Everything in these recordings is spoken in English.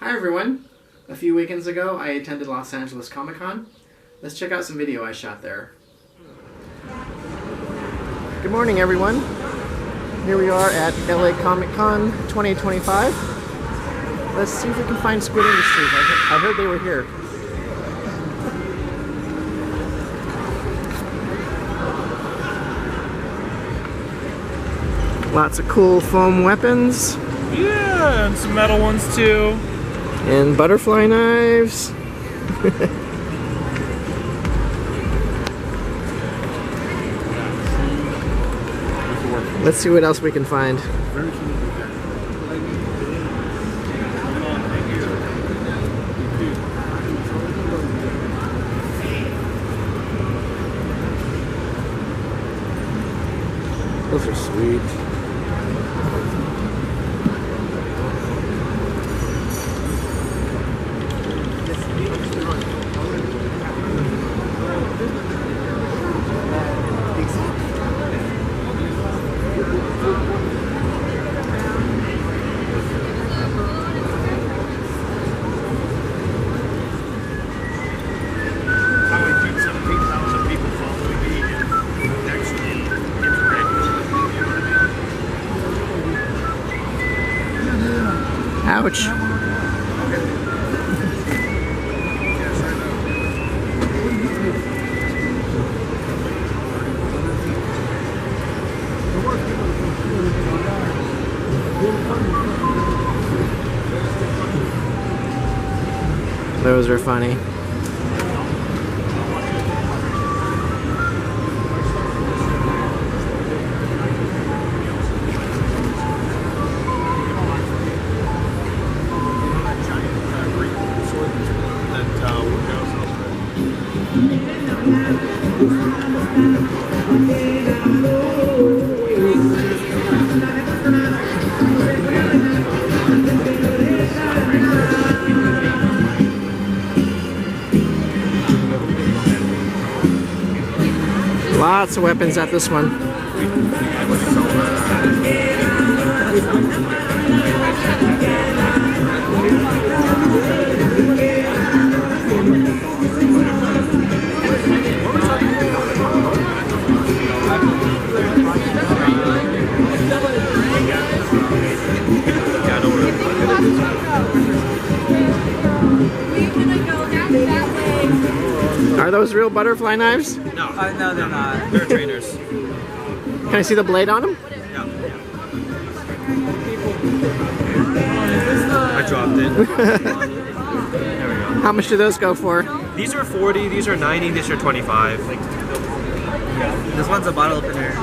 Hi everyone! A few weekends ago I attended Los Angeles Comic Con. Let's check out some video I shot there. Good morning everyone! Here we are at LA Comic Con 2025. Let's see if we can find Squid Industries. I heard they were here. Lots of cool foam weapons. Yeah, and some metal ones too. And butterfly knives. Let's see what else we can find. Those are sweet. Ouch. Those are funny. Lots of weapons at this one. Are those real butterfly knives? No. No, they're not. They're trainers. Can I see the blade on them? Yeah. I dropped it. There we go. How much do those go for? These are 40, these are 90, these are 25. This one's a bottle opener.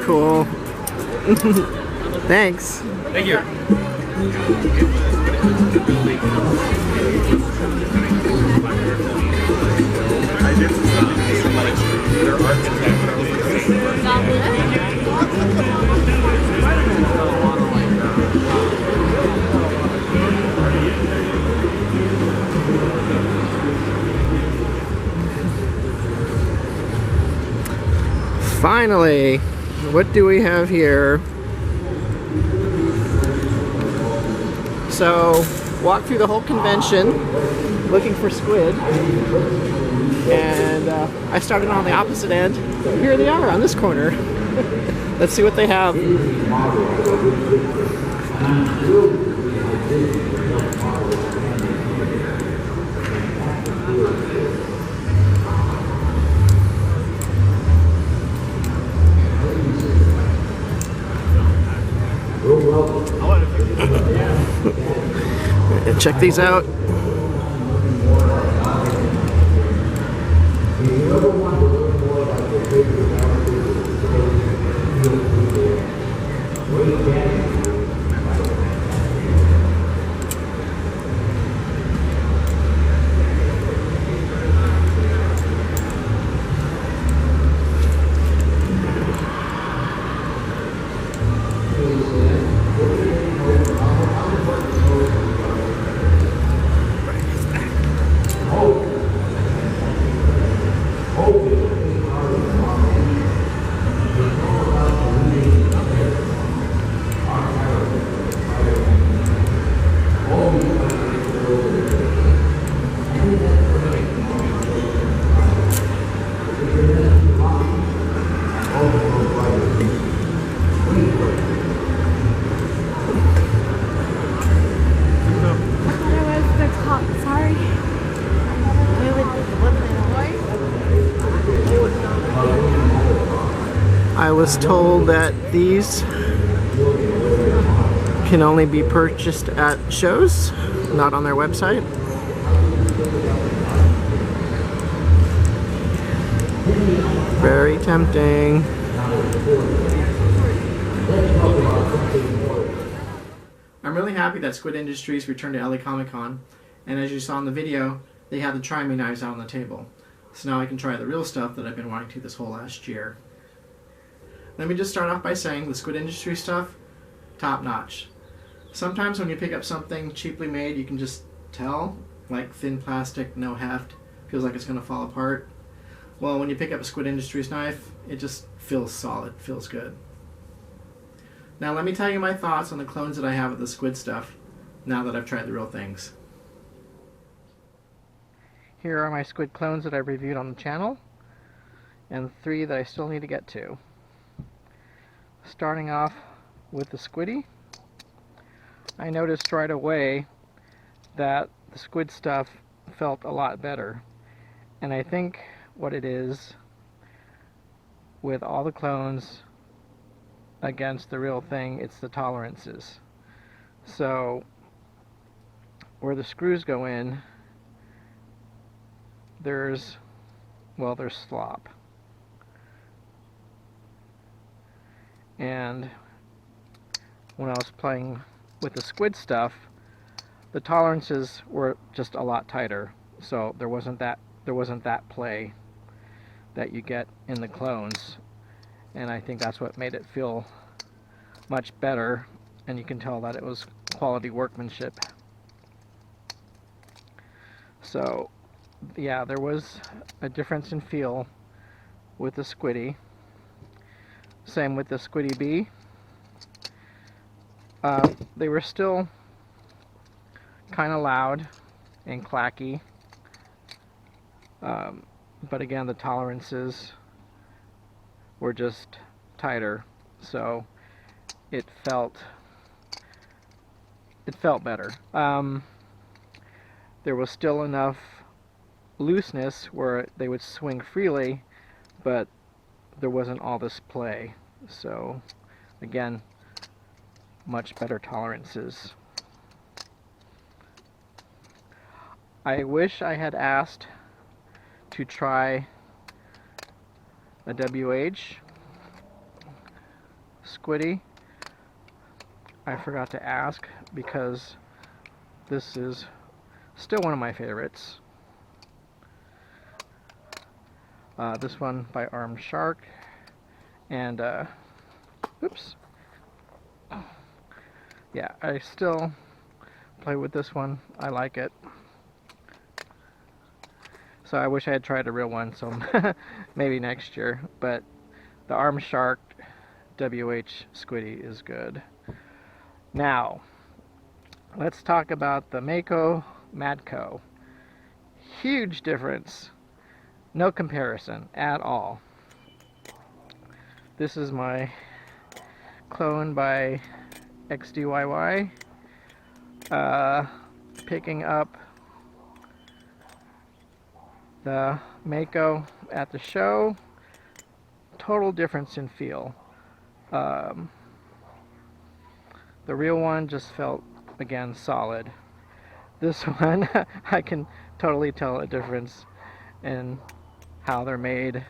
Cool. Thanks. Thank you. Finally, what do we have here? So, walked through the whole convention looking for Squid, and I started on the opposite end. Here they are on this corner. Let's see what they have. Check these out. was told that these can only be purchased at shows, not on their website. Very tempting. I'm really happy that Squid Industries returned to LA Comic Con, and as you saw in the video, they had the try me knives out on the table. So now I can try the real stuff that I've been wanting to this whole last year. Let me just start off by saying the Squid Industries stuff, top notch. Sometimes when you pick up something cheaply made, you can just tell, like thin plastic, no heft, feels like it's going to fall apart. Well, when you pick up a Squid Industries knife, it just feels solid, feels good. Now let me tell you my thoughts on the clones that I have of the Squid stuff, now that I've tried the real things. Here are my Squid clones that I've reviewed on the channel, and 3 that I still need to get to. Starting off with the Squiddy, I noticed right away that the Squid stuff felt a lot better, and I think what it is with all the clones against the real thing, it's the tolerances. So where the screws go in, there's slop. And when I was playing with the Squid stuff, the tolerances were just a lot tighter, so there wasn't that play that you get in the clones, and I think that's what made it feel much better, and you can tell that it was quality workmanship. So yeah, there was a difference in feel with the Squiddy. Same with the Squiddy B. They were still kind of loud and clacky, but again, the tolerances were just tighter, so it felt better. There was still enough looseness where they would swing freely, but there wasn't all this play. So again, much better tolerances. I wish I had asked to try a WH Squiddy. I forgot to ask because this is still one of my favorites. This one by Armed Shark, and oops, yeah, I still play with this one. I like it. So I wish I had tried a real one, so maybe next year, but the Armed Shark WH Squiddy is good. Now, let's talk about the Mako Madco. Huge difference. No comparison at all. This is my clone by XDYY. Picking up the Mako at the show. Total difference in feel. The real one just felt, again, solid. This one, I can totally tell a difference in how they're made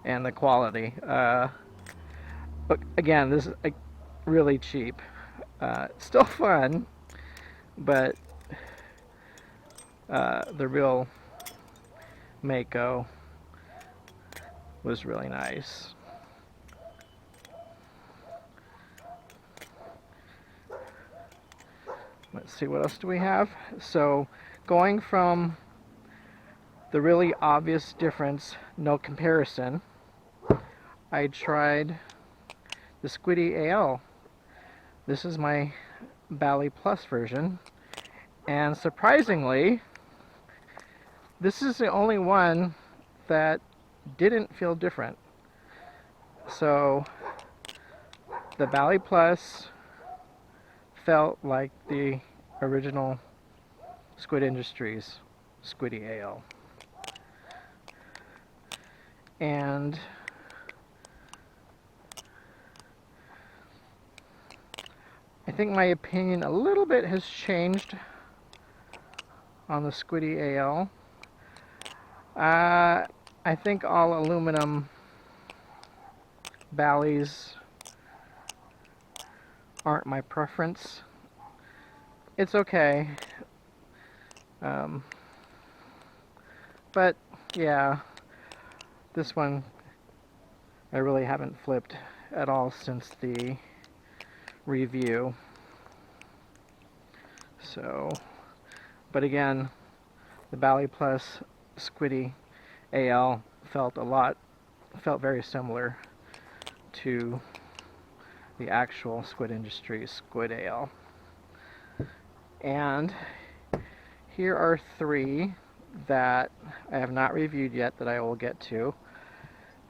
and the quality. But again, this is really cheap. Still fun, but the real Mako was really nice. Let's see, what else do we have? So, going from the really obvious difference, no comparison, I tried the Squiddy AL. This is my Bally Plus version, and surprisingly, this is the only one that didn't feel different. So, the Bally Plus felt like the original Squid Industries Squiddy Ale. And I think my opinion a little bit has changed on the Squiddy AL. I think all aluminum Bally's aren't my preference. It's okay. But yeah, this one I really haven't flipped at all since the review. So, but again, the Bally Plus Squiddy AL felt very similar to the actual Squid Industries Squid AL. And here are 3 that I have not reviewed yet that I will get to.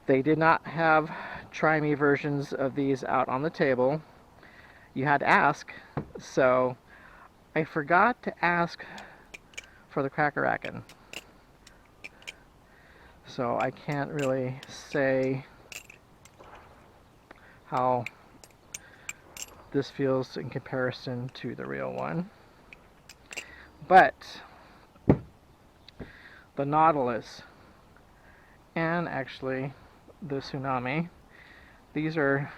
They did not have Try Me versions of these out on the table. You had to ask, so I forgot to ask for the Cracker-Akin. So I can't really say how this feels in comparison to the real one. But the Nautilus and actually the Tsunami, these are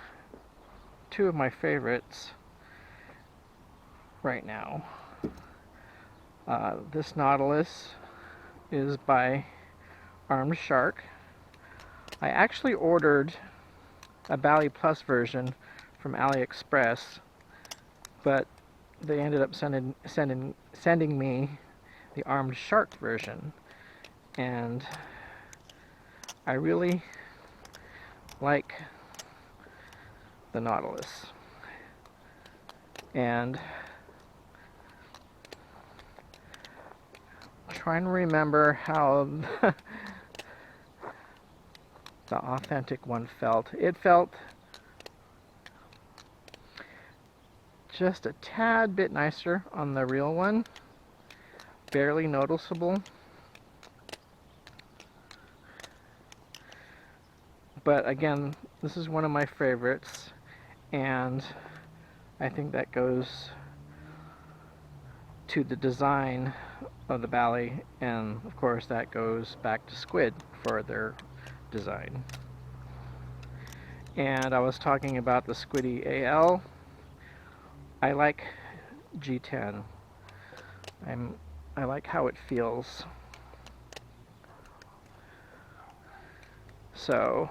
2 of my favorites right now. This Nautilus is by Armed Shark. I actually ordered a Bally Plus version from AliExpress, but they ended up sending me the Armed Shark version, and I really like the Nautilus. And trying to remember how the authentic one felt. It felt just a tad bit nicer on the real one. Barely noticeable. But again, this is one of my favorites, and I think that goes to the design of the Bally, and of course that goes back to Squid for their design. And I was talking about the Squiddy AL. I like G10. I like how it feels. So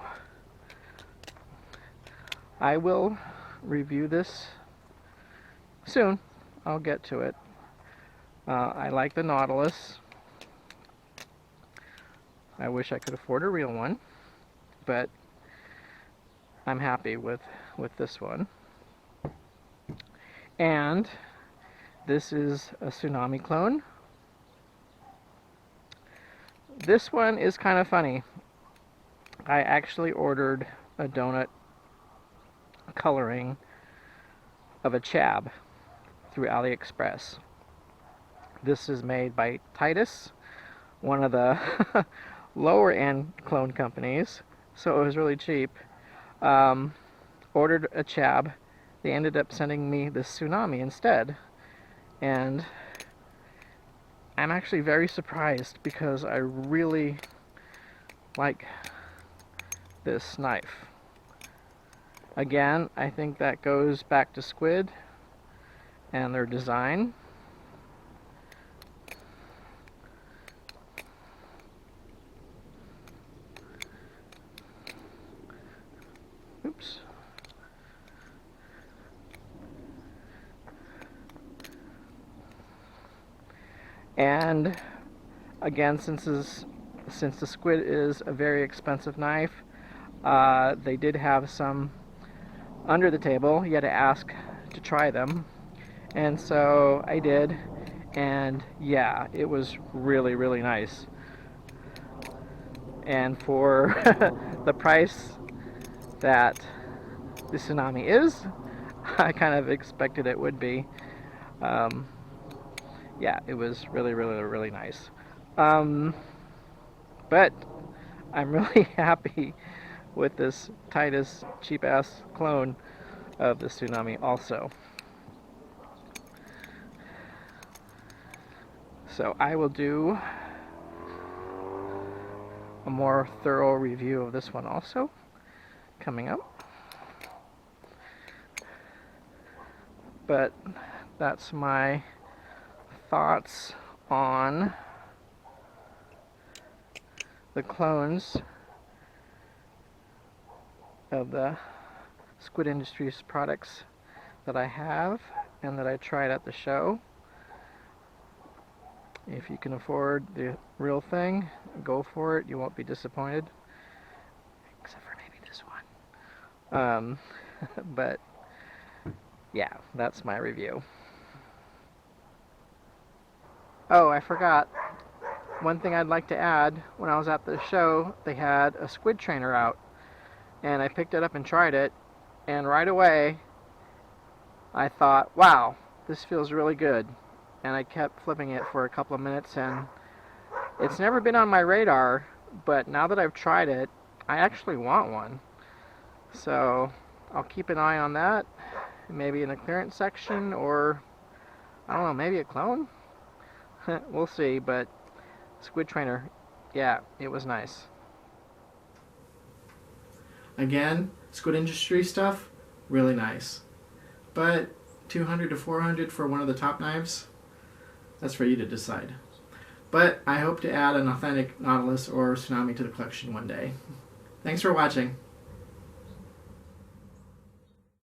I will review this soon. I'll get to it. I like the Nautilus. I wish I could afford a real one, but I'm happy with this one. And this is a Tsunami clone. This one is kind of funny. I actually ordered a donut coloring of a Chab through AliExpress. This is made by Titus, one of the lower end clone companies, so it was really cheap. Ordered a Chab. They ended up sending me this Tsunami instead, and I'm actually very surprised because I really like this knife. Again, I think that goes back to Squid and their design. Oops. And again, since the Squid is a very expensive knife, they did have some under the table. You had to ask to try them, and so I did, and yeah, it was really, really nice. And for the price that the Tsunami is, I kind of expected it would be. Yeah, it was really, really, really nice. But I'm really happy with this Titus cheap-ass clone of the Tsunami also. So I will do a more thorough review of this one also coming up. But that's my thoughts on the clones of the Squid Industries products that I have and that I tried at the show. If you can afford the real thing, go for it. You won't be disappointed. Except for maybe this one. But yeah, that's my review. Oh, I forgot. One thing I'd like to add, when I was at the show, they had a squid trainer out. And I picked it up and tried it. And right away, I thought, wow, this feels really good. And I kept flipping it for a couple of minutes, and it's never been on my radar, but now that I've tried it, I actually want one. So I'll keep an eye on that, maybe in the clearance section, or I don't know, maybe a clone? We'll see, but Squid Trainer, yeah, it was nice. Again, Squid Industry stuff, really nice. But $200 to $400 for one of the top knives? That's for you to decide. But I hope to add an authentic Nautilus or Tsunami to the collection one day. Thanks for watching.